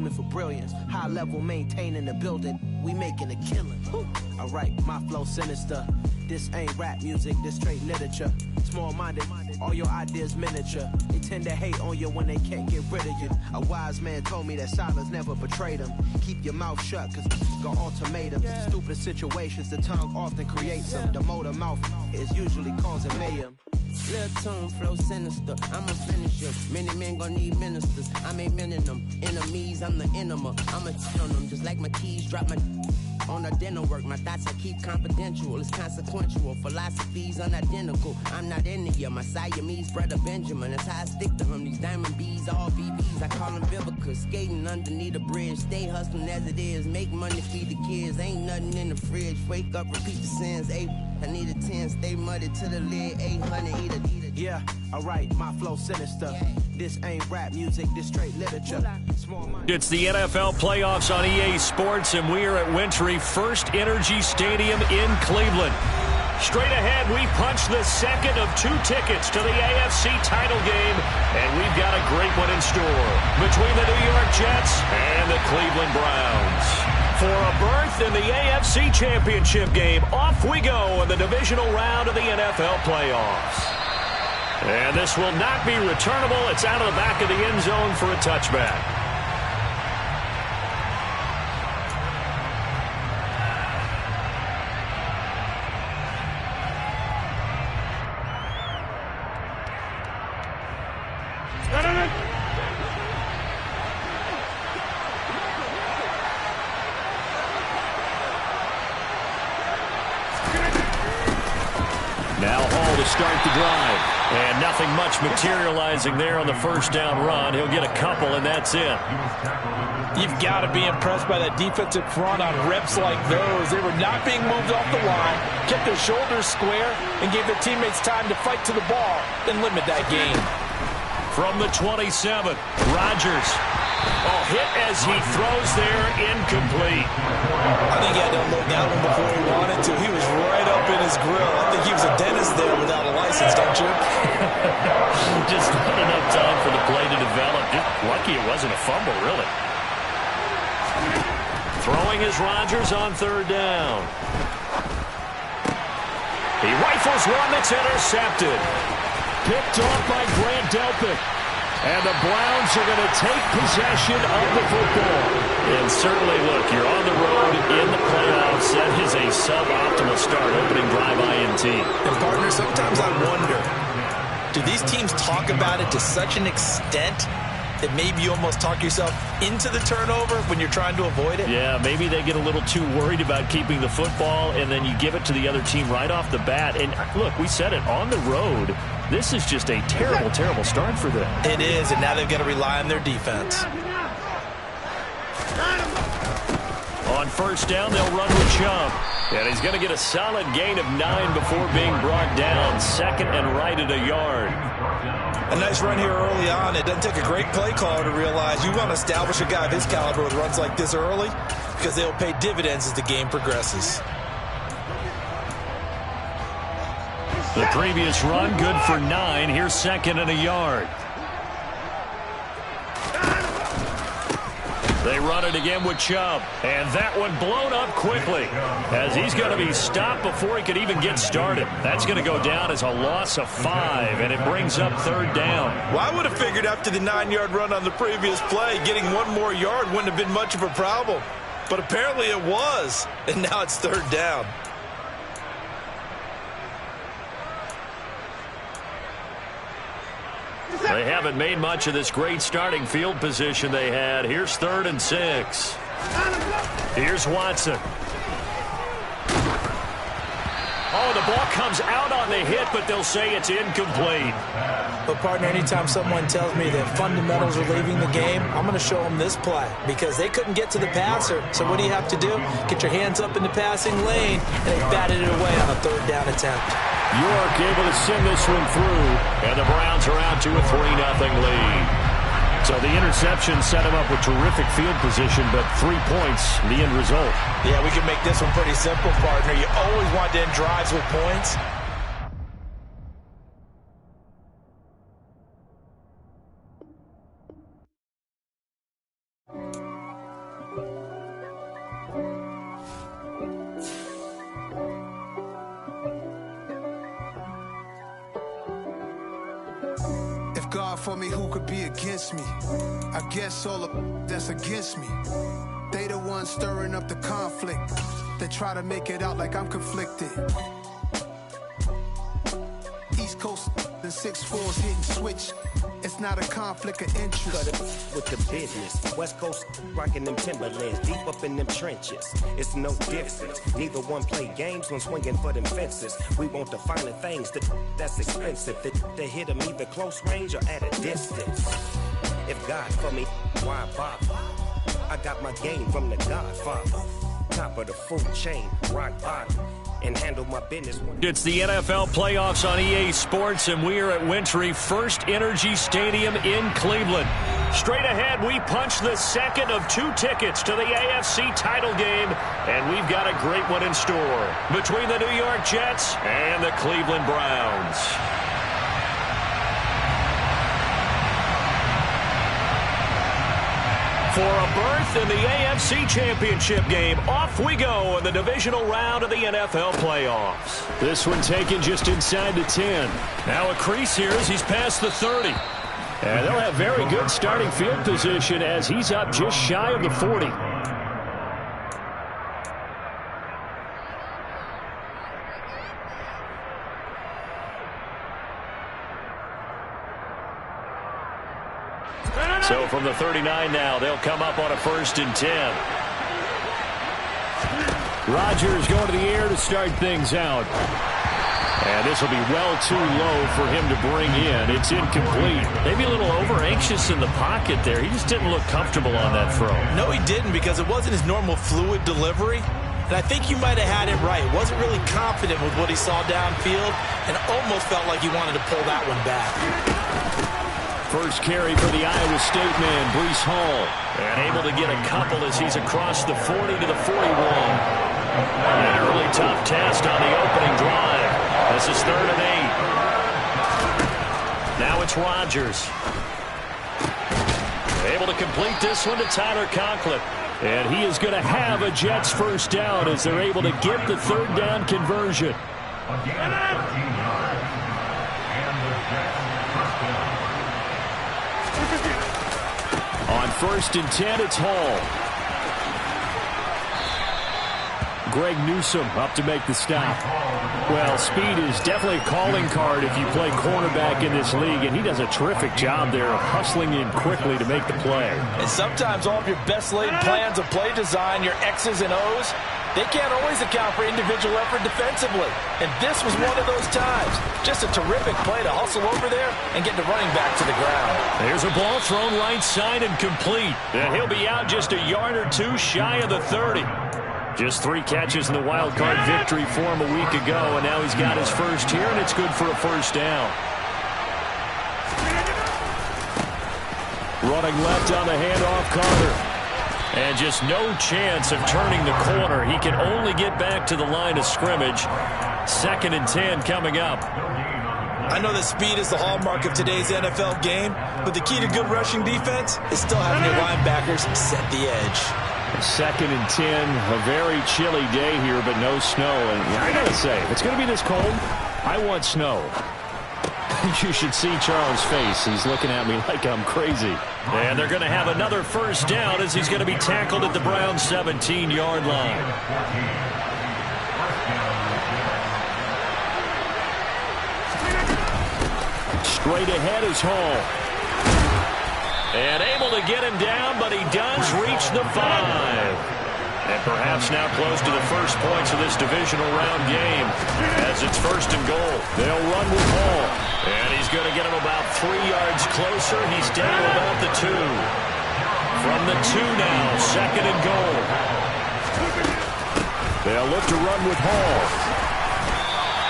aiming for brilliance. High level maintaining the building, we making a killing. Alright, my flow sinister. This ain't rap music, this straight literature. Small-minded, all your ideas miniature. They tend to hate on you when they can't get rid of you. A wise man told me that silence never betrayed him. Keep your mouth shut, cause got ultimatums. Stupid situations, the tongue often creates them. The motor mouth is usually causing mayhem. Little tune, flow sinister, I'm a finisher. Many men gon' need ministers, I'm a men in them. Enemies, I'm the enema. I'm a on them, just like my keys drop my on the dental work. My thoughts I keep confidential, it's consequential. Philosophies unidentical, I'm not into you. My Siamese brother Benjamin, that's how I stick to him. These diamond bees, all BBs, I call them Vivica. Skating underneath the bridge, stay hustling as it is. Make money, feed the kids, ain't nothing in the fridge. Wake up, repeat the sins, I need a 10, stay muddy to the lid, 800, eat a. Yeah, alright, my flow sinister. This ain't rap music, this straight literature. It's the NFL playoffs on EA Sports, and we are at Wintry First Energy Stadium in Cleveland. Straight ahead, we punch the second of 2 tickets to the AFC title game, and we've got a great one in store between the New York Jets and the Cleveland Browns. For a berth in the AFC Championship game, off we go in the divisional round of the NFL playoffs. And this will not be returnable. It's out of the back of the end zone for a touchback. Now Hall to start the drive. And nothing much materializing there on the first down run. He'll get a couple, and that's it. You've got to be impressed by that defensive front on reps like those. They were not being moved off the line, kept their shoulders square, and gave their teammates time to fight to the ball and limit that gain. From the 27, Rodgers. Oh, hit as he throws there, incomplete. I think he had to unload that one before he wanted to. He was right up in his grill. I think he was a dentist there without a license, don't you? Just not enough time for the play to develop. Just lucky it wasn't a fumble, really. Throwing is Rodgers on third down. He rifles one that's intercepted. Picked off by Grant Delpit. And the Browns are going to take possession of the football. And certainly, look, you're on the road in the playoffs. That is a suboptimal start, opening drive INT. And, partner, sometimes I wonder, do these teams talk about it to such an extent that maybe you almost talk yourself into the turnover when you're trying to avoid it? Yeah, maybe they get a little too worried about keeping the football, and then you give it to the other team right off the bat. And, look, we said it, on the road, this is just a terrible, terrible start for them. It is, and now they've got to rely on their defense. On first down, they'll run with Chubb. And he's going to get a solid gain of 9 before being brought down. Second and right at a yard. A nice run here early on. It doesn't take a great play caller to realize you want to establish a guy of his caliber with runs like this early because they'll pay dividends as the game progresses. The previous run, good for 9. Here's second and a yard. They run it again with Chubb. And that one blown up quickly as he's going to be stopped before he could even get started. That's going to go down as a loss of 5, and it brings up third down. Well, I would have figured after the 9-yard run on the previous play, getting one more yard wouldn't have been much of a problem. But apparently it was, and now it's third down. They haven't made much of this great starting field position they had. Here's 3rd and 6. Here's Watson. Oh, the ball comes out on the hit, but they'll say it's incomplete. But, partner, anytime someone tells me that fundamentals are leaving the game, I'm going to show them this play because they couldn't get to the passer. So what do you have to do? Get your hands up in the passing lane, and they batted it away on a third down attempt. York able to send this one through, and the Browns are out to a 3-0 lead. So the interception set him up with terrific field position, but 3 points, the end result. Yeah, we can make this one pretty simple, partner. You always want to end drives with points. for me, who could be against me? I guess all the that's against me. They the ones stirring up the conflict. They try to make it out like I'm conflicted. East Coast, the 6'4's hitting switch. It's not a conflict of interest. Cut it with the business. West Coast rocking them Timberlands, deep up in them trenches. It's no difference. Neither one play games when swinging for them fences. We want the finer things that's expensive. They hit them either close range or at a distance. If God for me, why bother? I got my game from the Godfather. Top of the food chain, rock bottom. And handle my business. It's the NFL playoffs on EA Sports, and we are at Wintry First Energy Stadium in Cleveland. Straight ahead, we punch the second of 2 tickets to the AFC title game, and we've got a great one in store between the New York Jets and the Cleveland Browns. For a berth in the AFC Championship game, off we go in the divisional round of the NFL playoffs. This one taken just inside the 10. Now a crease here as he's past the 30. And they'll have very good starting field position as he's up just shy of the 40. So from the 39 now, they'll come up on a 1st and 10. Rodgers going to the air to start things out. And this will be well too low for him to bring in. It's incomplete. Maybe a little over-anxious in the pocket there. He just didn't look comfortable on that throw. No, he didn't, because it wasn't his normal fluid delivery. And I think you might have had it right. Wasn't really confident with what he saw downfield and almost felt like he wanted to pull that one back. First carry for the Iowa State man, Breece Hall. And able to get a couple as he's across the 40 to the 41. An early tough test on the opening drive. This is 3rd and 8. Now it's Rodgers. Able to complete this one to Tyler Conklin. And he is going to have a Jets first down as they're able to get the 3rd down conversion. On 1st and 10, it's Hall. Greg Newsome up to make the stop. Well, speed is definitely a calling card if you play cornerback in this league, and he does a terrific job there of hustling in quickly to make the play. And sometimes all of your best-laid plans of play design, your X's and O's, they can't always account for individual effort defensively. And this was one of those times. Just a terrific play to hustle over there and get the running back to the ground. There's a ball thrown right side and complete. And he'll be out just a yard or 2 shy of the 30. Just 3 catches in the wild card victory for him a week ago, and now he's got his first here, and it's good for a first down. Running left on the handoff, Carter. And just no chance of turning the corner. He can only get back to the line of scrimmage. 2nd and 10 coming up. I know that speed is the hallmark of today's NFL game, but the key to good rushing defense is still having your linebackers set the edge. 2nd and 10, a very chilly day here, but no snow. And I gotta say, if it's going to be this cold, I want snow. You should see Charles' face. He's looking at me like I'm crazy. And they're going to have another first down as he's going to be tackled at the Browns' 17-yard line. Straight ahead is Hall. And able to get him down, but he does reach the 5. And perhaps now close to the first points of this divisional round game as it's 1st and goal. They'll run with Hall. And he's going to get him about 3 yards closer. He's down to about the 2. From the 2 now, 2nd and goal. They'll look to run with Hall.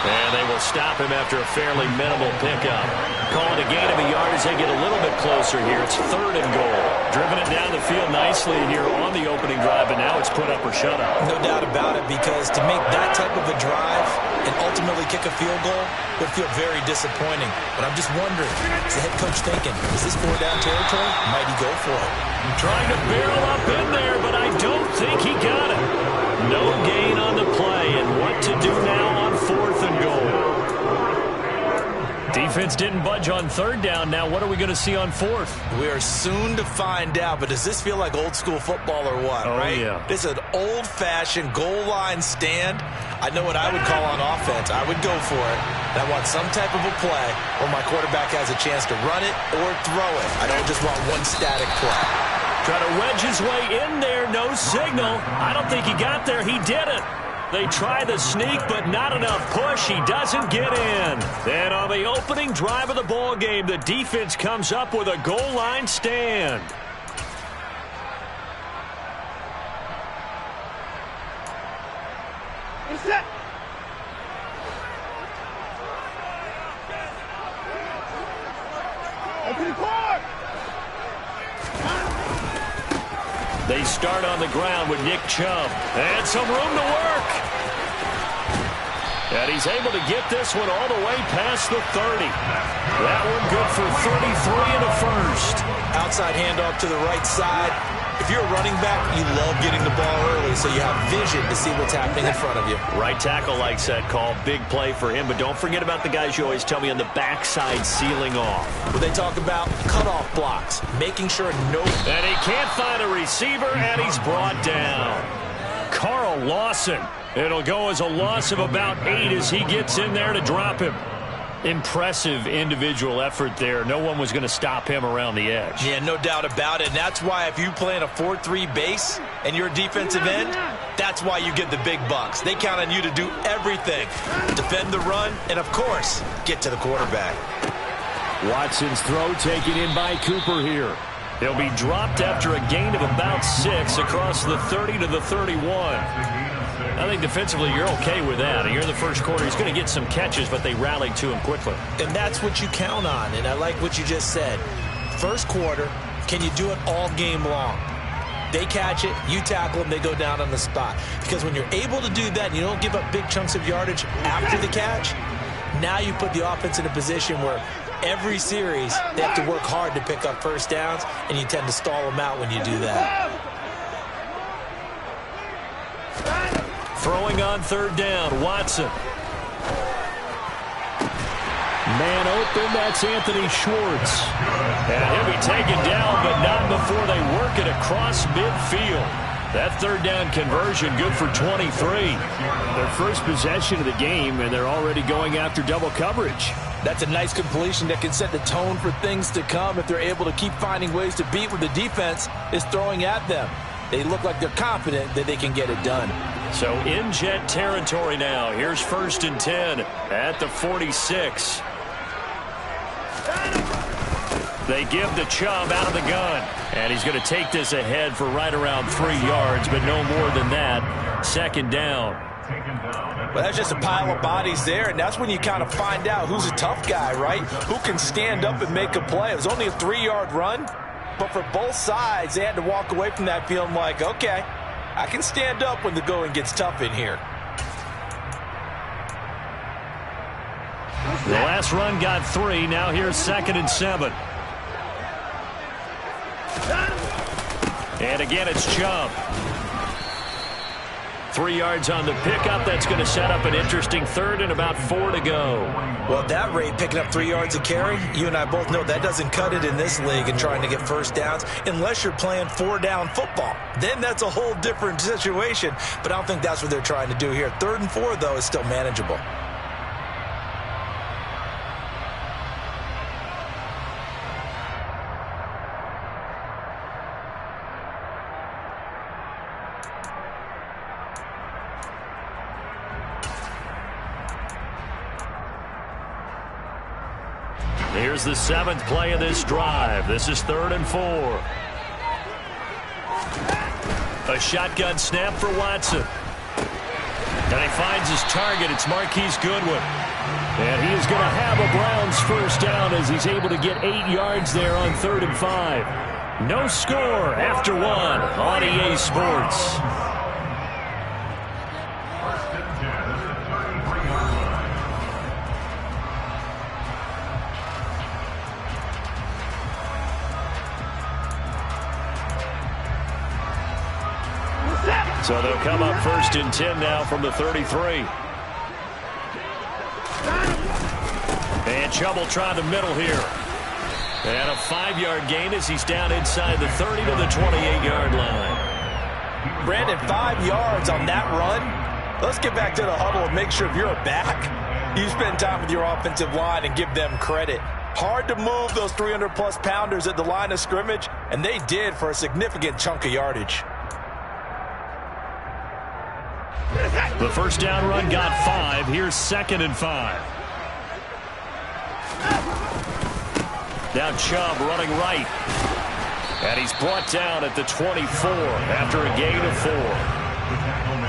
And they will stop him after a fairly minimal pickup. Calling a gain of a yard as they get a little bit closer here. It's 3rd and goal. Driven it down the field nicely here on the opening drive, and now it's put up or shut up. No doubt about it, because to make that type of a drive and ultimately kick a field goal would feel very disappointing. But I'm just wondering, is the head coach thinking, is this 4-down territory? Might he go for it? Trying to barrel up in there, but I don't think he got it. No gain on the play, and what to do now on 4th and goal. Defense defense didn't budge on third down. Now what are we going to see on fourth? We are soon to find out, but does this feel like old school football or what, right? Yeah. This is an old-fashioned goal line stand. I know what I would call on offense. I would go for it. And I want some type of a play where my quarterback has a chance to run it or throw it. I don't just want one static play. Try to wedge his way in there. No signal. I don't think he got there. He didn't. They try the sneak, but not enough push. He doesn't get in. Then on the opening drive of the ball game, the defense comes up with a goal line stand. Set. Open the court. They start on the ground with Nick Chubb. And some room to work. And he's able to get this one all the way past the 30. That one good for 33 and a first. Outside handoff to the right side. If you're a running back, you love getting the ball early, so you have vision to see what's happening in front of you. Right tackle likes that call. Big play for him, but don't forget about the guys you always tell me on the backside sealing off. When they talk about cutoff blocks, making sure no... And he can't find a receiver, and he's brought down. Carl Lawson. It'll go as a loss of about 8 as he gets in there to drop him. Impressive individual effort there. No one was going to stop him around the edge. Yeah, no doubt about it. And that's why if you play in a 4-3 base and you're a defensive end, that's why you get the big bucks. They count on you to do everything. Defend the run and, of course, get to the quarterback. Watson's throw taken in by Cooper here. He'll be dropped after a gain of about 6 across the 30 to the 31. I think defensively you're okay with that. Here in the first quarter, he's going to get some catches, but they rallied to him quickly. And that's what you count on, and I like what you just said. First quarter, can you do it all game long? They catch it, you tackle them, they go down on the spot. Because when you're able to do that and you don't give up big chunks of yardage after the catch, now you put the offense in a position where every series they have to work hard to pick up first downs, and you tend to stall them out when you do that. Throwing on third down, Watson. Man open, that's Anthony Schwartz. And he'll be taken down, but not before they work it across midfield. That third down conversion good for 23. Their first possession of the game, and they're already going after double coverage. That's a nice completion that can set the tone for things to come if they're able to keep finding ways to beat what the defense is throwing at them. They look like they're confident that they can get it done. So in jet territory now. Here's 1st and 10 at the 46. They give the Chubb out of the gun. And he's going to take this ahead for right around 3 yards, but no more than that. Second down. Well, that's just a pile of bodies there, and that's when you kind of find out who's a tough guy, right? Who can stand up and make a play. It was only a 3-yard run, but for both sides, they had to walk away from that feeling like, okay, I can stand up when the going gets tough in here. The last run got 3. Now here's 2nd and 7. And again, it's Chubb. 3 yards on the pickup. That's going to set up an interesting third and about 4 to go. Well, at that rate, picking up 3 yards a carry, you and I both know that doesn't cut it in this league and trying to get first downs unless you're playing 4-down football. Then that's a whole different situation, but I don't think that's what they're trying to do here. 3rd and 4, though, is still manageable. Here's the 7th play of this drive. This is 3rd and 4. A shotgun snap for Watson. And he finds his target. It's Marquise Goodwin. And he is going to have a Browns first down as he's able to get 8 yards there on 3rd and 5. No score after 1 on EA Sports. So they'll come up 1st and 10 now from the 33. And Chubb will try the middle here. And a 5-yard gain as he's down inside the 30 to the 28-yard line. Brandon, 5 yards on that run. Let's get back to the huddle and make sure if you're a back, you spend time with your offensive line and give them credit. Hard to move those 300-plus pounders at the line of scrimmage, and they did for a significant chunk of yardage. The first down run got 5. Here's 2nd and 5. Now Chubb running right. And he's brought down at the 24 after a gain of 4.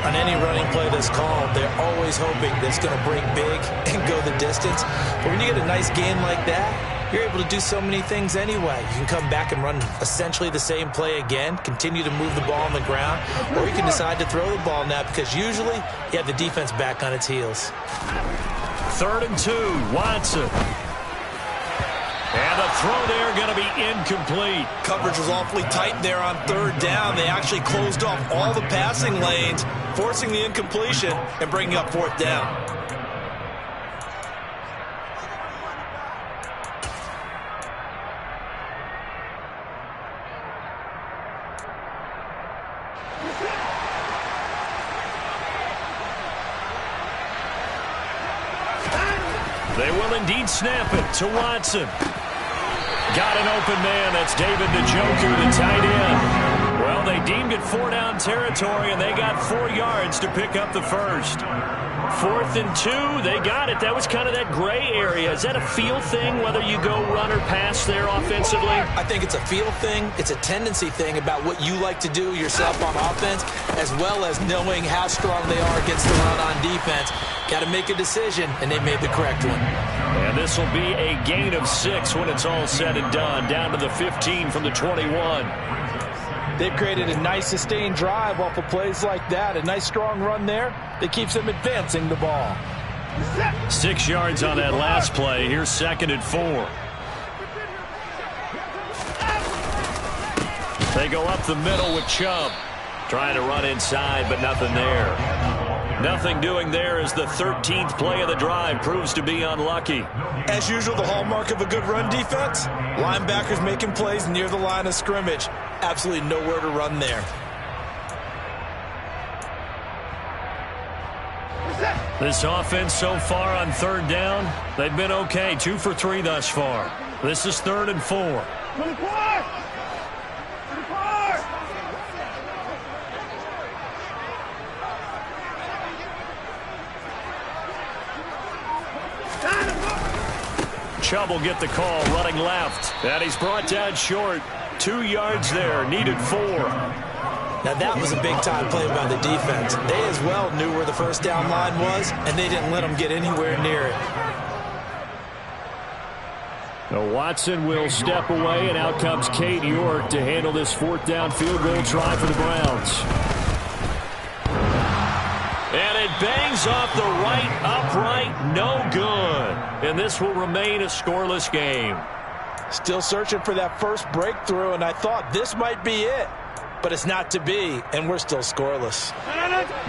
On any running play that's called, they're always hoping that it's going to break big and go the distance. But when you get a nice gain like that, you're able to do so many things anyway. You can come back and run essentially the same play again, continue to move the ball on the ground, or you can decide to throw the ball now because usually you have the defense back on its heels. 3rd and 2, Watson. And the throw there going to be incomplete. Coverage was awfully tight there on 3rd down. They actually closed off all the passing lanes, forcing the incompletion and bringing up 4th down. They will indeed snap it to Watson. Got an open man. That's David Njoku, the tight end. Well, they deemed it 4-down territory, and they got 4 yards to pick up the first. 4th and 2, they got it. That was kind of that gray area. Is that a feel thing, whether you go run or pass there offensively? I think it's a feel thing. It's a tendency thing about what you like to do yourself on offense, as well as knowing how strong they are against the run on defense. Got to make a decision, and they made the correct one. And this will be a gain of 6 when it's all said and done, down to the 15 from the 21. They've created a nice sustained drive off of plays like that. A nice strong run there that keeps them advancing the ball. 6 yards on that last play. Here's 2nd and 4. They go up the middle with Chubb. Trying to run inside, but nothing there. Nothing doing there as the 13th play of the drive proves to be unlucky. As usual, the hallmark of a good run defense, linebackers making plays near the line of scrimmage. Absolutely nowhere to run there. This offense so far on 3rd down, they've been okay. 2 for 3 thus far. This is 3rd and 4. Chubb will get the call running left. And he's brought down short. 2 yards there. Needed 4. Now that was a big-time play by the defense. They as well knew where the first down line was, and they didn't let them get anywhere near it. Now Watson will step away, and out comes Cade York to handle this 4th down field goal try for the Browns. And it bangs off the right upright, no good. And this will remain a scoreless game. Still searching for that first breakthrough, and I thought this might be it. But it's not to be, and we're still scoreless.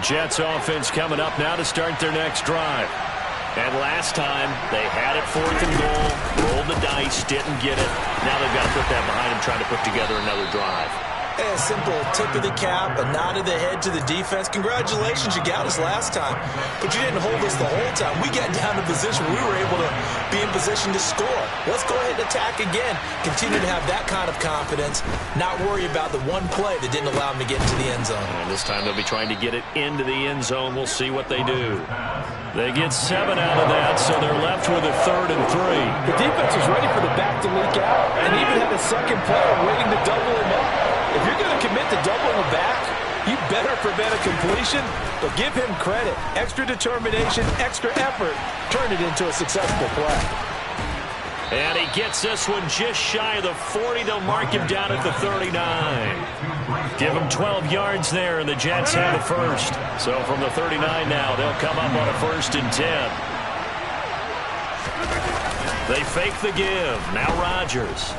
Jets offense coming up now to start their next drive. And last time, they had it 4th and goal, rolled the dice, didn't get it. Now they've got to put that behind them, trying to put together another drive. A simple tip of the cap, a nod of the head to the defense. Congratulations, you got us last time. But you didn't hold us the whole time. We got down to position. We were able to be in position to score. Let's go ahead and attack again. Continue to have that kind of confidence. Not worry about the one play that didn't allow them to get into the end zone. And this time they'll be trying to get it into the end zone. We'll see what they do. They get 7 out of that, so they're left with a 3rd and 3. The defense was ready for the back to leak out and even had a second player waiting to double him up. If you're going to commit to doubling a back, you better prevent a completion, but give him credit. Extra determination, extra effort, turn it into a successful play. And he gets this one just shy of the 40. They'll mark him down at the 39. Give him 12 yards there, and the Jets have the first. So from the 39 now, they'll come up on a 1st and 10. They fake the give. Now Rodgers.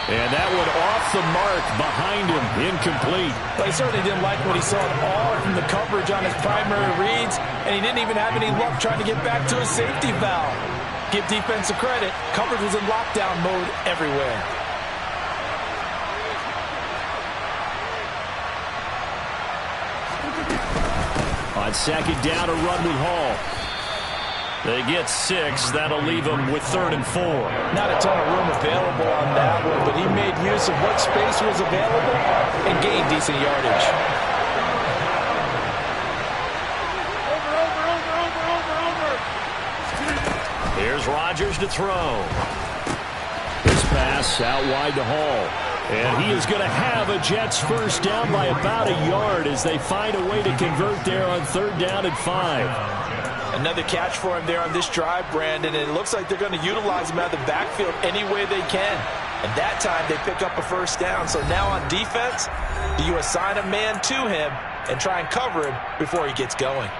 And that one off the mark behind him, incomplete. But he certainly didn't like what he saw at all from the coverage on his primary reads, and he didn't even have any luck trying to get back to his safety valve. Give defense credit. Coverage was in lockdown mode everywhere. On second down, a run with Hall. They get 6. That'll leave them with 3rd and 4. Not a ton of room available on that one, but he made use of what space was available and gained decent yardage. Here's Rodgers to throw. This pass out wide to Hall. And he is going to have a Jets first down by about a yard as they find a way to convert there on 3rd down and 5. Another catch for him there on this drive, Brandon, and it looks like they're going to utilize him out of the backfield any way they can. And that time they pick up a first down. So now on defense, do you assign a man to him and try and cover him before he gets going?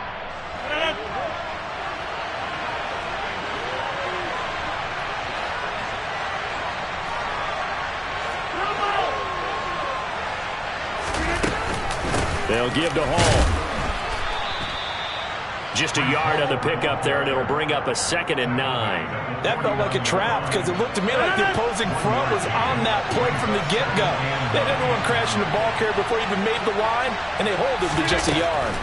They'll give to Hall. Just a yard on the pickup there, and it'll bring up a 2nd and 9. That felt like a trap because it looked to me like the opposing front was on that play from the get-go. They had everyone crashing the ball carrier before he even made the line, and they hold him to just a yard.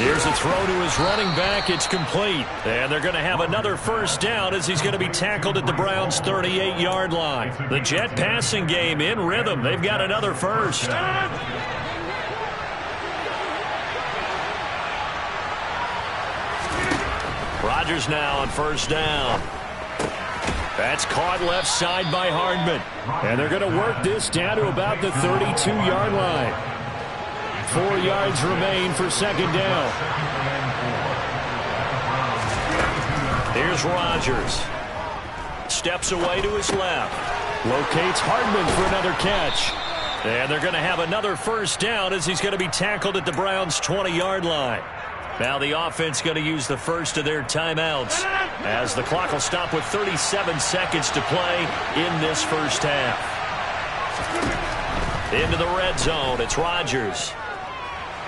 Here's a throw to his running back. It's complete. And they're going to have another first down as he's going to be tackled at the Browns' 38-yard line. The Jet passing game in rhythm. They've got another first. Rodgers now on first down. That's caught left side by Hardman. And they're going to work this down to about the 32-yard line. 4 yards remain for second down. Here's Rodgers. Steps away to his left. Locates Hardman for another catch. And they're going to have another first down as he's going to be tackled at the Browns' 20-yard line. Now the offense going to use the first of their timeouts as the clock will stop with 37 seconds to play in this first half. Into the red zone. It's Rodgers.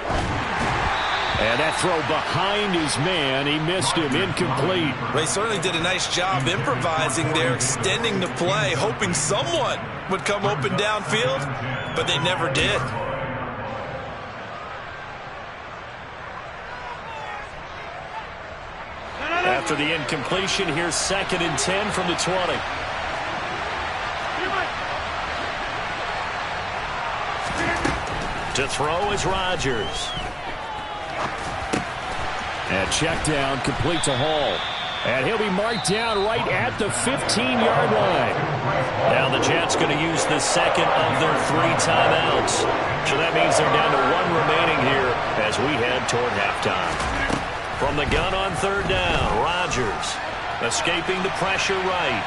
And that throw behind his man. He missed him. Incomplete. They certainly did a nice job improvising there, extending the play, hoping someone would come open downfield, but they never did. After the incompletion, here's 2nd and 10 from the 20. To throw is Rodgers. And check down, complete to Hall. And he'll be marked down right at the 15-yard line. Now the Jets going to use the second of their 3 timeouts. So that means they're down to 1 remaining here as we head toward halftime. From the gun on 3rd down, Rodgers escaping the pressure right.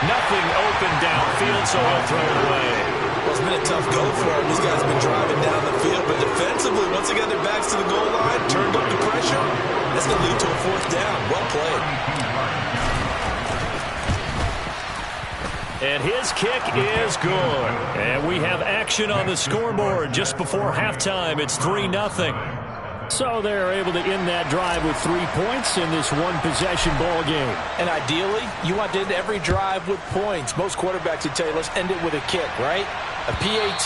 Nothing open downfield, so he'll throw it away. Well, it's been a tough go for him. These guys have been driving down the field, but defensively, once they got their backs to the goal line, turned up the pressure, that's going to lead to a 4th down. Well played. And his kick is good. And we have action on the scoreboard just before halftime. It's 3-0. So they're able to end that drive with 3 points in this one-possession ball game. And ideally, you want to end every drive with points. Most quarterbacks would tell you, let's end it with a kick, right? A PAT,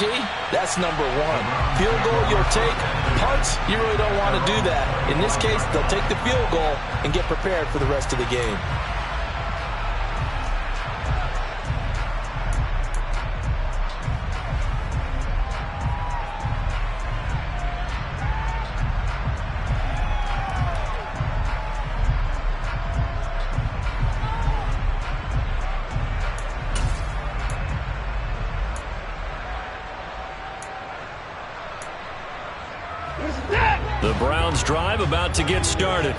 that's number 1. Field goal, you'll take. Punts, you really don't want to do that. In this case, they'll take the field goal and get prepared for the rest of the game. The Browns drive about to get started.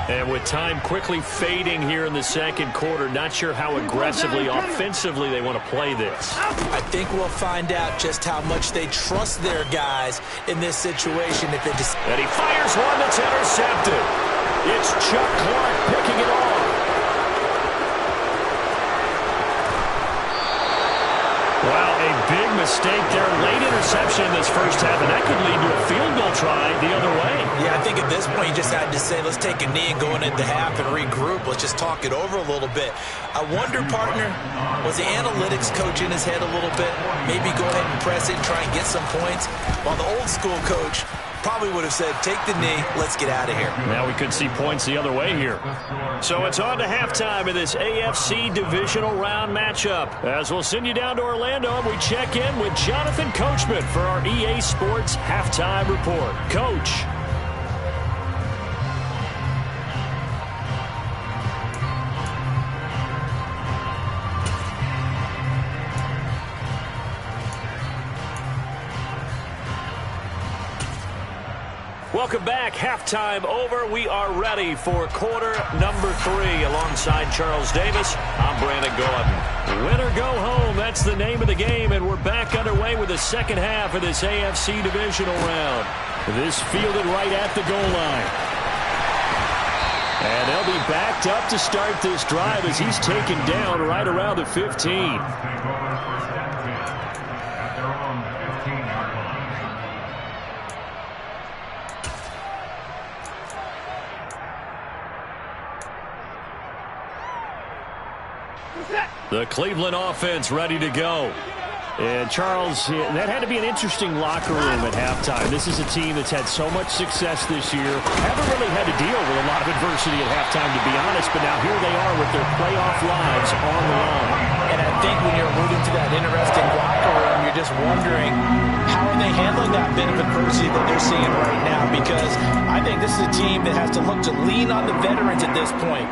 And with time quickly fading here in the second quarter, not sure how aggressively, offensively they want to play this. I think we'll find out just how much they trust their guys in this situation. And he fires one that's intercepted. It's Chuck Clark picking it off. Well, a big mistake there. Late interception in this first half, and that could lead to a field goal try the other way. Yeah, I think at this point you just had to say, let's take a knee and go into the half and regroup. Let's just talk it over a little bit. I wonder, partner, was the analytics coach in his head a little bit? Maybe go ahead and press it and try and get some points, while the old school coach probably would have said, take the knee, let's get out of here. Now we could see points the other way here. So it's on to halftime of this AFC Divisional Round matchup. As we'll send you down to Orlando, and we check in with Jonathan Coachman for our EA Sports Halftime Report. Coach. Welcome back. Halftime over. We are ready for quarter number 3. Alongside Charles Davis, I'm Brandon Gordon. Win or go home, that's the name of the game, and we're back underway with the second half of this AFC Divisional Round. This fielded right at the goal line. And they'll be backed up to start this drive as he's taken down right around the 15. The Cleveland offense ready to go. And Charles, that had to be an interesting locker room at halftime. This is a team that's had so much success this year. Haven't really had to deal with a lot of adversity at halftime, to be honest. But now here they are with their playoff lives on the line. And I think when you're alluding to that interesting locker room, you're just wondering, how are they handling that bit of adversity that they're seeing right now? Because I think this is a team that has to look to lean on the veterans at this point.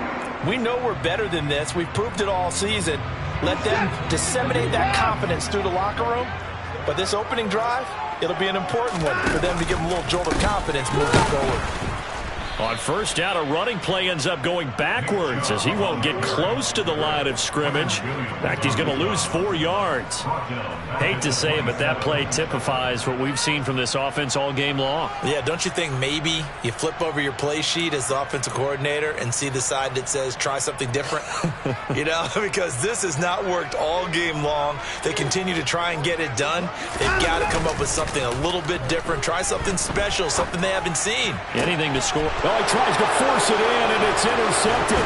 We know we're better than this. We've proved it all season. Let them disseminate that confidence through the locker room. But this opening drive, it'll be an important one for them to give them a little jolt of confidence moving forward. On first down, a running play ends up going backwards as he won't get close to the line of scrimmage. In fact, he's going to lose 4 yards. Hate to say it, but that play typifies what we've seen from this offense all game long. Yeah, don't you think maybe you flip over your play sheet as the offensive coordinator and see the side that says try something different? You know, because this has not worked all game long. They continue to try and get it done. They've got to come up with something a little bit different. Try something special, something they haven't seen. Anything to score. Oh, he tries to force it in, and it's intercepted.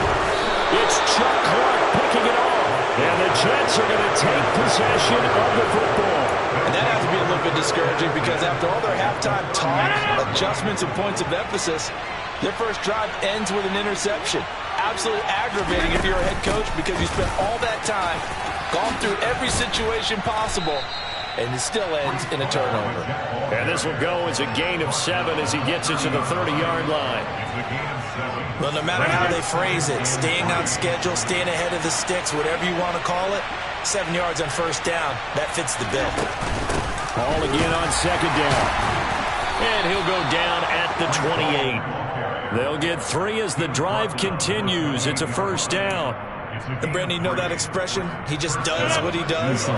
It's Chuck Clark picking it off. And the Jets are going to take possession of the football. And that has to be a little bit discouraging because after all their halftime talk, adjustments and points of emphasis, their first drive ends with an interception. Absolutely aggravating if you're a head coach because you spent all that time, gone through every situation possible, and it still ends in a turnover. And this will go as a gain of 7 as he gets it to the 30-yard line. Well, no matter how they phrase it, staying on schedule, staying ahead of the sticks, whatever you want to call it, 7 yards on first down, that fits the bill. Ball again on second down. And he'll go down at the 28. They'll get 3 as the drive continues. It's a first down. And Brandon, you know that expression? He just does what he does.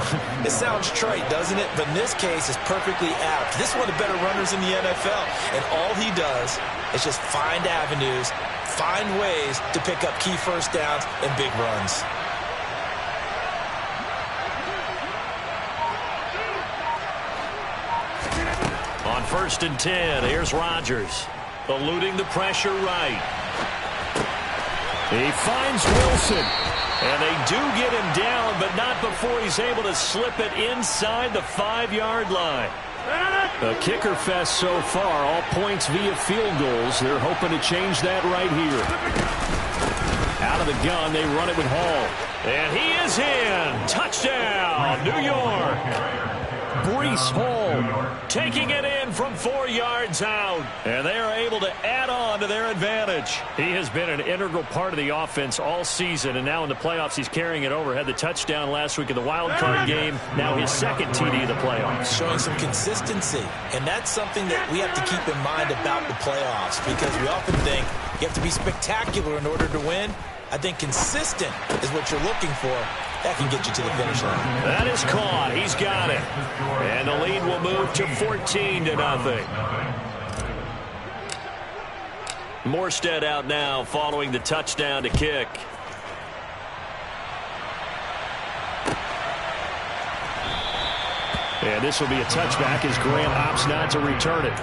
It sounds trite, doesn't it? But in this case, it's perfectly apt. This is one of the better runners in the NFL. And all he does is just find avenues, find ways to pick up key first downs and big runs. On first and 10, here's Rodgers. Eluding the pressure right. He finds Wilson. And they do get him down, but not before he's able to slip it inside the 5-yard line. A kicker fest so far, all points via field goals. They're hoping to change that right here. Out of the gun, they run it with Hall. And he is in. Touchdown, New York. Breece Hall taking it in from 4 yards out. And they are able to add on to their advantage. He has been an integral part of the offense all season, and now in the playoffs he's carrying it over. Had the touchdown last week in the wild card game. Now his second TD of the playoffs. Showing some consistency, and that's something that we have to keep in mind about the playoffs, because we often think you have to be spectacular in order to win. I think consistent is what you're looking for. That can get you to the finish line. That is caught. He's got it. And the lead will move to 14-0. Morstead out now following the touchdown to kick. And this will be a touchback as Grant opts not to return it.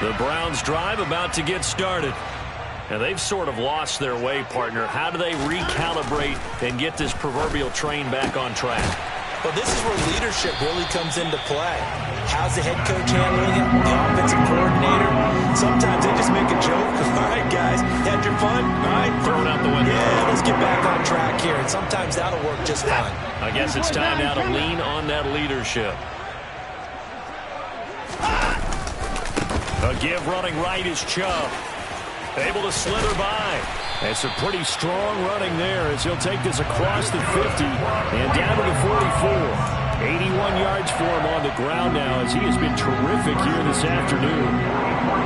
The Browns drive about to get started. And they've sort of lost their way, partner. How do they recalibrate and get this proverbial train back on track? Well, this is where leadership really comes into play. How's the head coach handling it? The offensive coordinator? Sometimes they just make a joke. All right, guys, had your fun? All right. Throw it out the window. Yeah, let's get back on track here. And sometimes that'll work just fine. I guess it's time now to lean on that leadership. A give running right is Chubb. Able to slither by. It's a pretty strong running there as he'll take this across the 50 and down to the 44. 81 yards for him on the ground now as he has been terrific here this afternoon.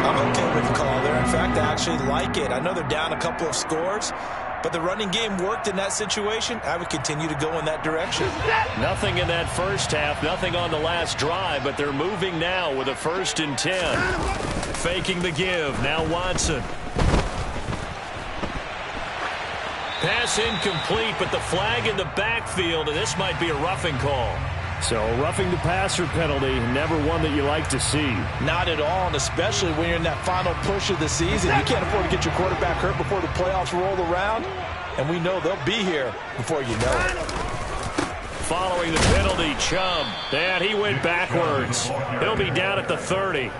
I'm okay with the call there. In fact, I actually like it. I know they're down a couple of scores, but the running game worked in that situation. I would continue to go in that direction. Nothing in that first half, nothing on the last drive, but they're moving now with a 1st and 10. Faking the give. Now Watson. Pass incomplete, but the flag in the backfield, and this might be a roughing call. So a roughing the passer penalty, never one that you like to see. Not at all, and especially when you're in that final push of the season. You can't afford to get your quarterback hurt before the playoffs roll around, and we know they'll be here before you know it. Following the penalty, Chubb. And he went backwards. He'll be down at the 30.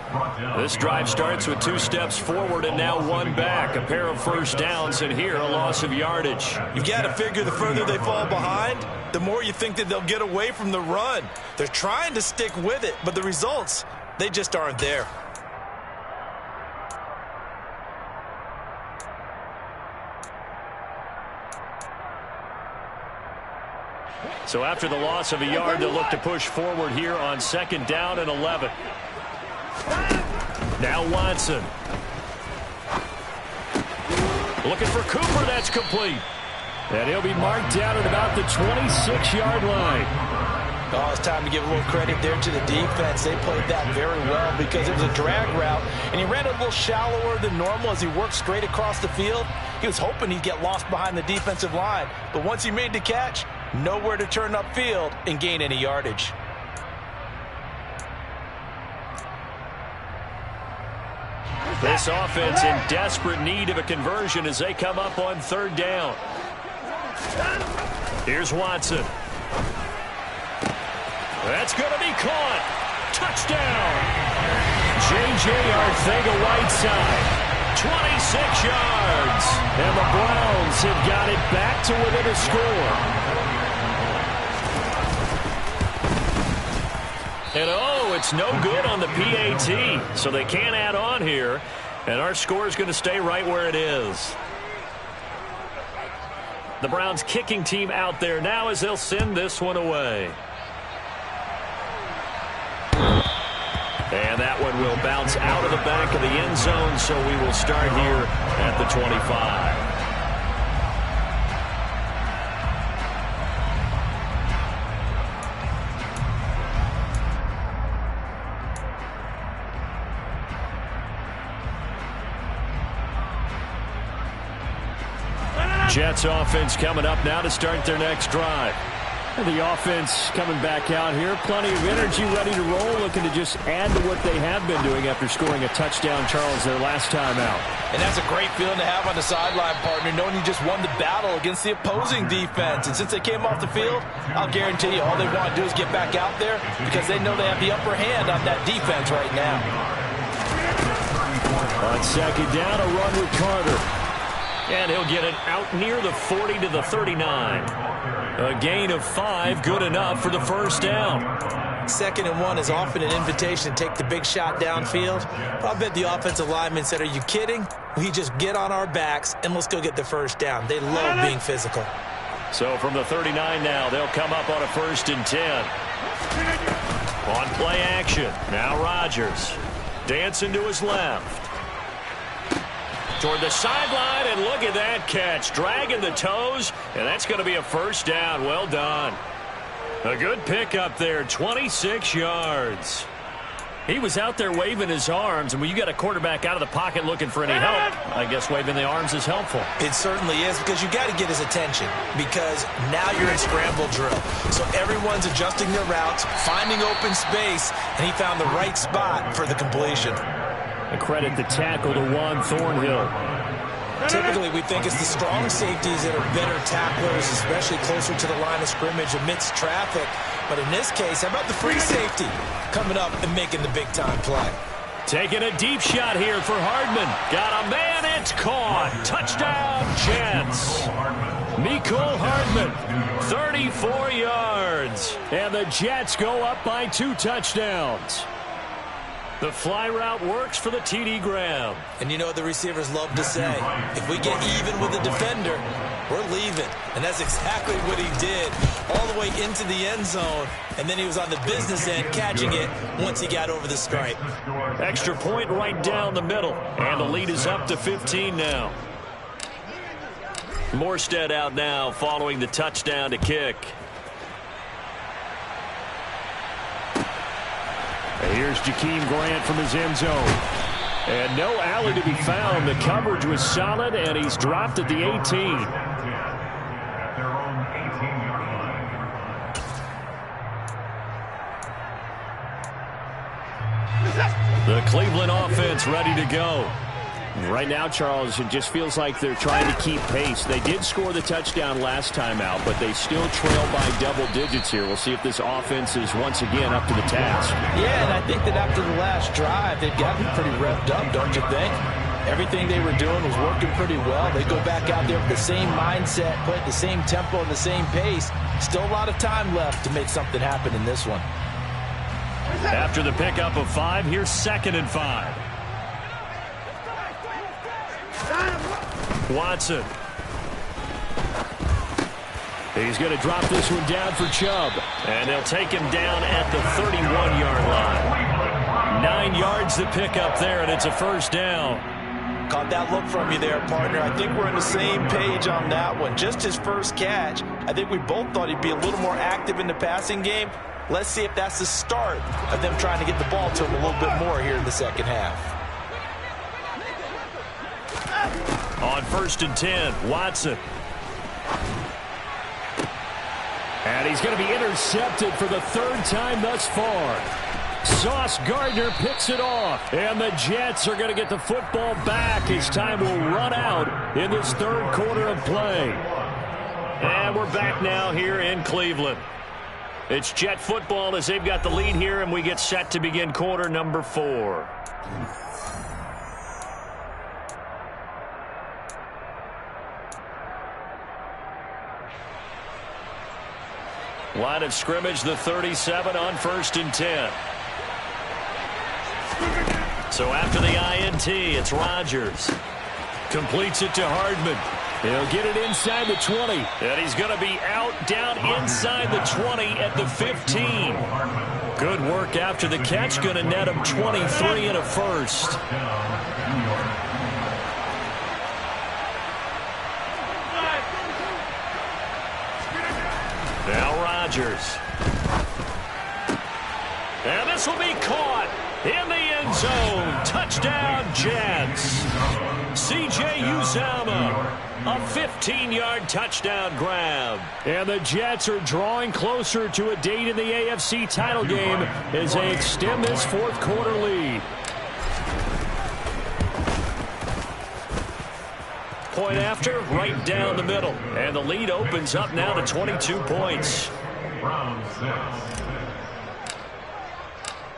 This drive starts with 2 steps forward and now 1 back. A pair of first downs, and here a loss of yardage. You've got to figure the further they fall behind, the more you think that they'll get away from the run. They're trying to stick with it, but the results, they just aren't there. So after the loss of a yard, they'll look to push forward here on 2nd down and 11. Now Watson. Looking for Cooper. That's complete. And he'll be marked down at about the 26-yard line. Oh, it's time to give a little credit there to the defense. They played that very well because it was a drag route, and he ran a little shallower than normal as he worked straight across the field. He was hoping he'd get lost behind the defensive line, but once he made the catch, nowhere to turn upfield and gain any yardage. This offense in desperate need of a conversion as they come up on 3rd down. Here's Watson. That's going to be caught. Touchdown. J.J. Arcega-Whiteside. 26 yards. And the Browns have got it back to within a score. And oh, it's no good on the PAT. So they can't add on here. And our score is going to stay right where it is. The Browns kicking team out there now as they'll send this one away. And that one will bounce out of the back of the end zone, so we will start here at the 25. Jets offense coming up now to start their next drive. The offense coming back out here. Plenty of energy, ready to roll, looking to just add to what they have been doing after scoring a touchdown, Charles, their last time out. And that's a great feeling to have on the sideline, partner, knowing you just won the battle against the opposing defense. And since they came off the field, I'll guarantee you all they want to do is get back out there because they know they have the upper hand on that defense right now. On 2nd down, a run with Carter. And he'll get it out near the 40 to the 39. A gain of 5, good enough for the 1st down. 2nd and 1 is often an invitation to take the big shot downfield. But I bet the offensive linemen said, are you kidding? We just get on our backs and let's go get the 1st down. They love being physical. So from the 39 now, they'll come up on a 1st and 10. On play action, now Rodgers. Dancing to his left. Toward the sideline, and look at that catch. Dragging the toes, and that's going to be a 1st down. Well done. A good pickup there, 26 yards. He was out there waving his arms, and when you got a quarterback out of the pocket looking for any help, I guess waving the arms is helpful. It certainly is, because you got to get his attention, because now you're in scramble drill. So everyone's adjusting their routes, finding open space, and he found the right spot for the completion. And credit the tackle to Juan Thornhill. Typically, we think it's the strong safeties that are better tacklers, especially closer to the line of scrimmage amidst traffic. But in this case, how about the free safety coming up and making the big-time play? Taking a deep shot here for Hardman. Got a man, it's caught. Touchdown, Jets. Mecole Hardman, 34 yards. And the Jets go up by 2 touchdowns. The fly route works for the TD Graham. And you know what the receivers love to say? If we get even with the defender, we're leaving. And that's exactly what he did, all the way into the end zone. And then he was on the business end catching it once he got over the stripe. Extra point right down the middle. And the lead is up to 15 now. Morstead out now following the touchdown to kick. Here's Jakeem Grant from his end zone. And no alley to be found. The coverage was solid, and he's dropped at the 18. The Cleveland offense ready to go. Right now, Charles, it just feels like they're trying to keep pace. They did score the touchdown last time out, but they still trail by double digits here. We'll see if this offense is once again up to the task. Yeah, and I think that after the last drive, they've gotten pretty revved up, don't you think? Everything they were doing was working pretty well. They go back out there with the same mindset, play at the same tempo and the same pace. Still a lot of time left to make something happen in this one. After the pickup of 5, here's 2nd and 5. Watson. He's going to drop this one down for Chubb. And they'll take him down at the 31-yard line. 9 yards to pick up there, and it's a first down. Caught that look from you there, partner. I think we're on the same page on that one. Just his first catch. I think we both thought he'd be a little more active in the passing game. Let's see if that's the start of them trying to get the ball to him a little bit more here in the second half. On 1st and 10, Watson. And he's going to be intercepted for the 3rd time thus far. Sauce Gardner picks it off. And the Jets are going to get the football back. His time will run out in this 3rd quarter of play. And we're back now here in Cleveland. It's Jet football as they've got the lead here, and we get set to begin quarter number 4. Line of scrimmage, the 37 on 1st and 10. So after the INT, it's Rodgers. Completes it to Hardman. He'll get it inside the 20. And he's going to be out down inside the 20 at the 15. Good work after the catch. Going to net him 23 and a first. Now Rodgers. And this will be caught in the end zone. Touchdown, Jets. C.J. Uzomah. A 15-yard touchdown grab. And the Jets are drawing closer to a date in the AFC title game as they extend this 4th quarter lead. Point after, right down the middle. And the lead opens up now to 22 points.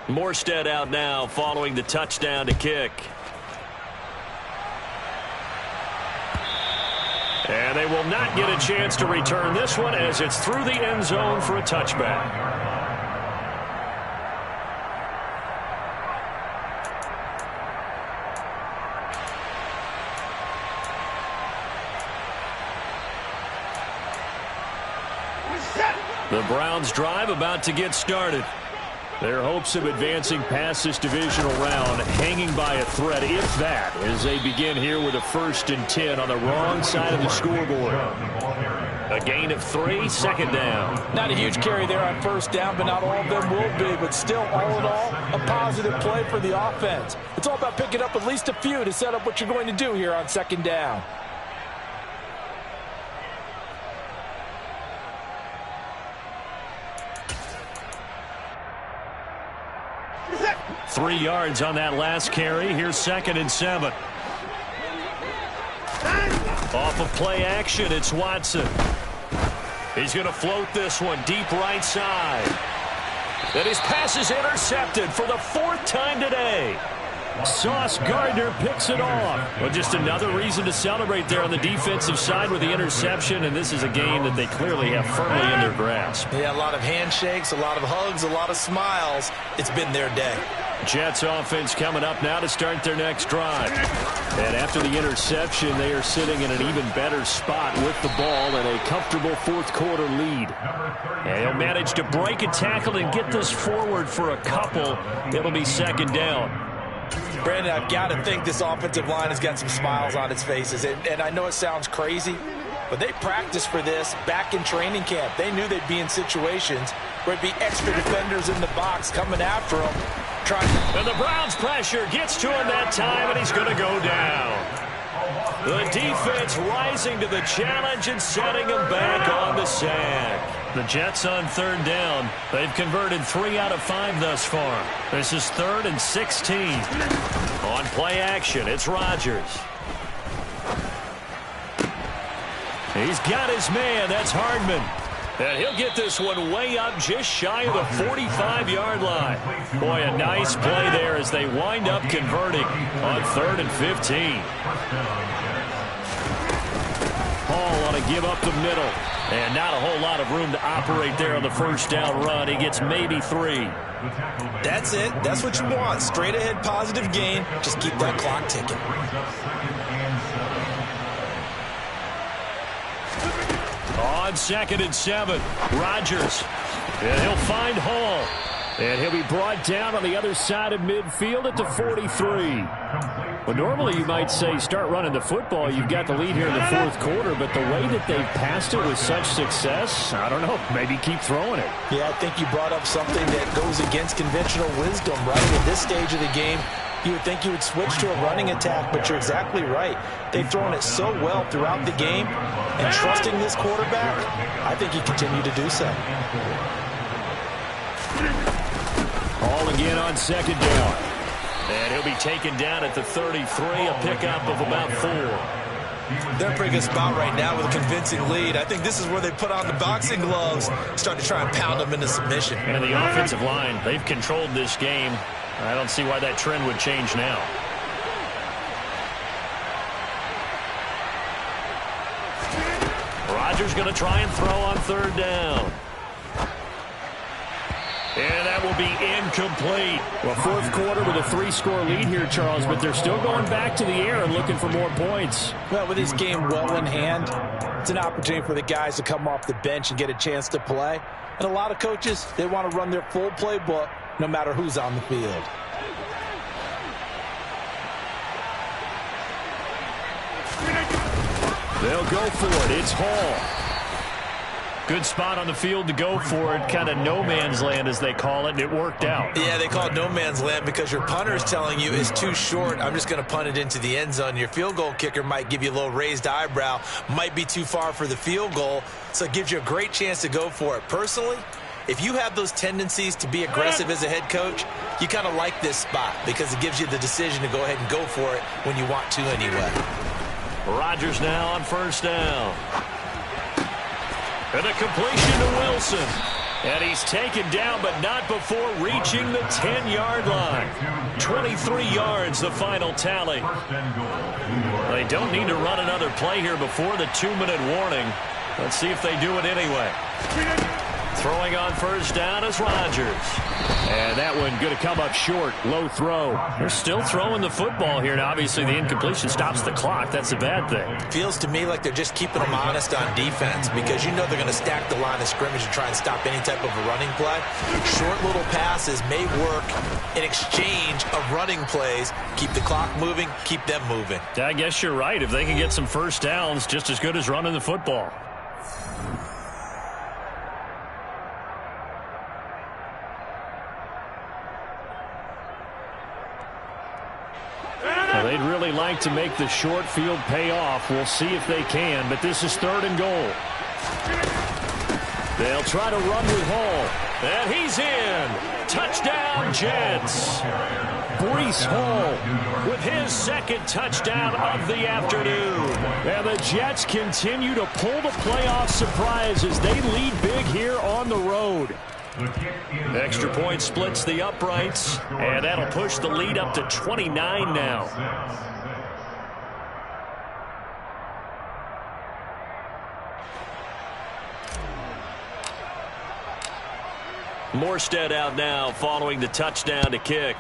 Morstead out now following the touchdown to kick. And they will not get a chance to return this one as it's through the end zone for a touchback. The Browns drive about to get started. Their hopes of advancing past this divisional round hanging by a thread, if that, as they begin here with a 1st and 10 on the wrong side of the scoreboard. A gain of 3, second down. Not a huge carry there on first down, but not all of them will be. But still, all in all, a positive play for the offense. It's all about picking up at least a few to set up what you're going to do here on second down. Three yards on that last carry. Here's 2nd and 7. Off of play action, it's Watson. He's going to float this one deep right side. And his pass is intercepted for the 4th time today. Sauce Gardner picks it off. Well, just another reason to celebrate there on the defensive side with the interception, and this is a game that they clearly have firmly in their grasp. Yeah, a lot of handshakes, a lot of hugs, a lot of smiles. It's been their day. Jets offense coming up now to start their next drive. And after the interception, they are sitting in an even better spot with the ball and a comfortable 4th quarter lead. And he'll manage to break a tackle and get this forward for a couple. It'll be 2nd down. Brandon, I've got to think this offensive line has got some smiles on its faces. And I know it sounds crazy, but they practiced for this back in training camp. They knew they'd be in situations where it'd be extra defenders in the box coming after them. And the Browns' pressure gets to him that time, and he's going to go down. The defense rising to the challenge and setting him back on the sack. The Jets on 3rd down. They've converted 3 out of 5 thus far. This is 3rd and 16. On play action, it's Rodgers. He's got his man. That's Hardman. And he'll get this one way up just shy of the 45-yard line. Boy, a nice play there as they wind up converting on 3rd and 15. Hall on a give up the middle. And not a whole lot of room to operate there on the first down run. He gets maybe 3. That's it. That's what you want. Straight ahead positive gain. Just keep that clock ticking. On 2nd and 7, Rodgers. And he'll find Hall. And he'll be brought down on the other side of midfield at the 43. Well, normally you might say start running the football. You've got the lead here in the 4th quarter, but the way that they've passed it with such success, I don't know, maybe keep throwing it. Yeah, I think you brought up something that goes against conventional wisdom, right? At this stage of the game, you would think you would switch to a running attack, but you're exactly right. They've thrown it so well throughout the game, and trusting this quarterback, I think you continue to do so. Hall again on 2nd down. And he'll be taken down at the 33, a pickup of about 4. They're in a pretty good spot right now with a convincing lead. I think this is where they put on the boxing gloves, start to try and pound them into submission. And the offensive line, they've controlled this game. I don't see why that trend would change now. Rodgers going to try and throw on 3rd down. And that will be incomplete. Well, 4th quarter with a 3-score lead here, Charles, but they're still going back to the air and looking for more points. Well, with this game well in hand, it's an opportunity for the guys to come off the bench and get a chance to play. And a lot of coaches, they want to run their full playbook no matter who's on the field. They'll go for it. It's Hall. Good spot on the field to go for it. Kind of no man's land, as they call it, and it worked out. Yeah, they call it no man's land because your punter is telling you it's too short. I'm just going to punt it into the end zone. Your field goal kicker might give you a little raised eyebrow, might be too far for the field goal, so it gives you a great chance to go for it. Personally, if you have those tendencies to be aggressive as a head coach, you kind of like this spot because it gives you the decision to go ahead and go for it when you want to anyway. Rodgers now on 1st down. And a completion to Wilson. And he's taken down, but not before reaching the 10-yard line. 23 yards, the final tally. They don't need to run another play here before the 2-minute warning. Let's see if they do it anyway. Throwing on 1st down is Rodgers. And that one going to come up short. Low throw. They're still throwing the football here. Now, obviously, the incompletion stops the clock. That's a bad thing. Feels to me like they're just keeping them honest on defense because you know they're going to stack the line of scrimmage and try and stop any type of a running play. Short little passes may work in exchange of running plays. Keep the clock moving, keep them moving. I guess you're right. If they can get some first downs, just as good as running the football. really like to make the short field pay off. We'll see if they can, but this is 3rd and goal. They'll try to run with Hall, and he's in. Touchdown, Jets. Breece Hall with his 2nd touchdown of the afternoon. And the Jets continue to pull the playoff surprise as they lead big here on the road. Extra point splits the uprights, and that'll push the lead up to 29 now. Morstead out now following the touchdown to kick.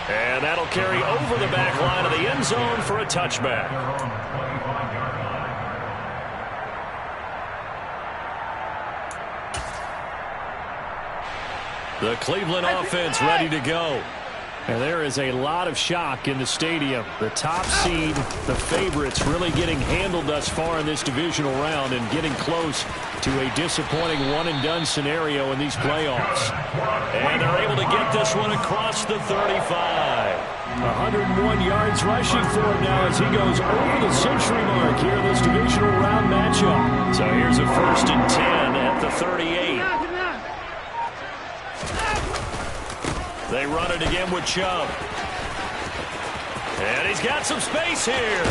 And that'll carry over the back line of the end zone for a touchback. The Cleveland offense ready to go. And there is a lot of shock in the stadium. The top seed, the favorites, really getting handled thus far in this divisional round and getting close to a disappointing one-and-done scenario in these playoffs. And they're able to get this one across the 35. 101 yards rushing for him now as he goes over the century mark here in this divisional round matchup. So here's a 1st and 10 at the 38. They run it again with Chubb. And he's got some space here.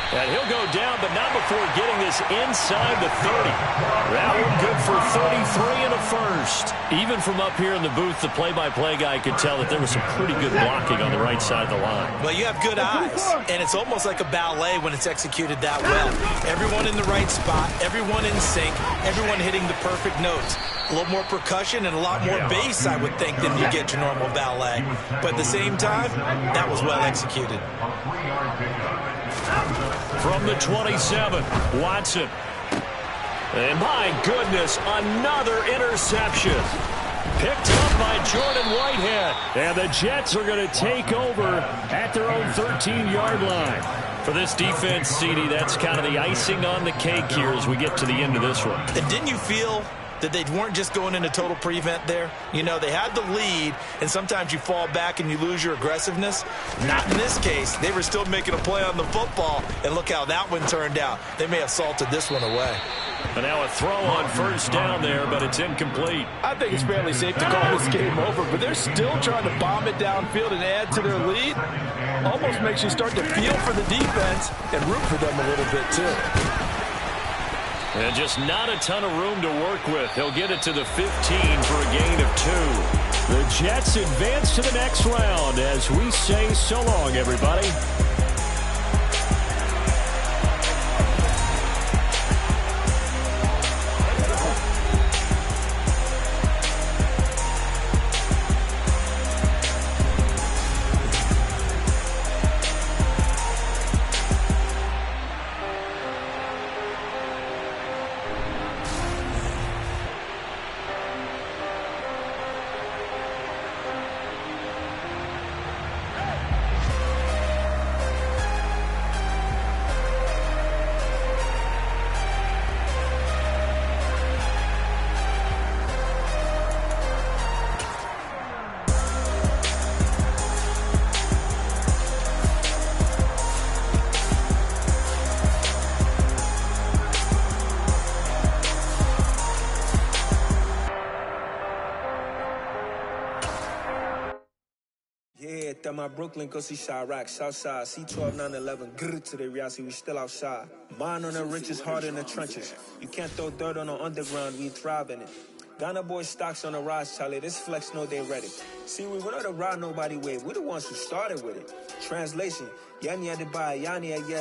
And he'll go down, but not before getting this inside the 30. That one good for 33 and a 1st. Even from up here in the booth, the play-by-play guy could tell that there was some pretty good blocking on the right side of the line. Well, you have good eyes, and it's almost like a ballet when it's executed that well. Everyone in the right spot, everyone in sync, everyone hitting the perfect notes. A little more percussion and a lot more bass, I would think, than you get to normal ballet. But at the same time, that was well executed. From the 27, Watson. And my goodness, another interception. Picked up by Jordan Whitehead. And the Jets are going to take over at their own 13-yard line. For this defense, CD, that's kind of the icing on the cake here as we get to the end of this one. And didn't you feel that they weren't just going into total prevent there? You know, they had the lead, and sometimes you fall back and you lose your aggressiveness. Not in this case. They were still making a play on the football, and look how that one turned out. They may have salted this one away. And now a throw on 1st down there, but it's incomplete. I think it's fairly safe to call this game over, but they're still trying to bomb it downfield and add to their lead. Almost makes you start to feel for the defense and root for them a little bit, too. And just not a ton of room to work with. He'll get it to the 15 for a gain of 2. The Jets advance to the next round as we say so long, everybody. My Brooklyn, go see Chirac, Southside, C12, 911, grrr to the reality, we still outside. Mine on the riches, hard in the trenches. You can't throw dirt on the underground, we thrive in it. Ghana boys stocks on the rise, Charlie, this flex know they ready. See, we don't ride nobody wave, we the ones who started with it. Translation, Yani Adibaya, Yani again.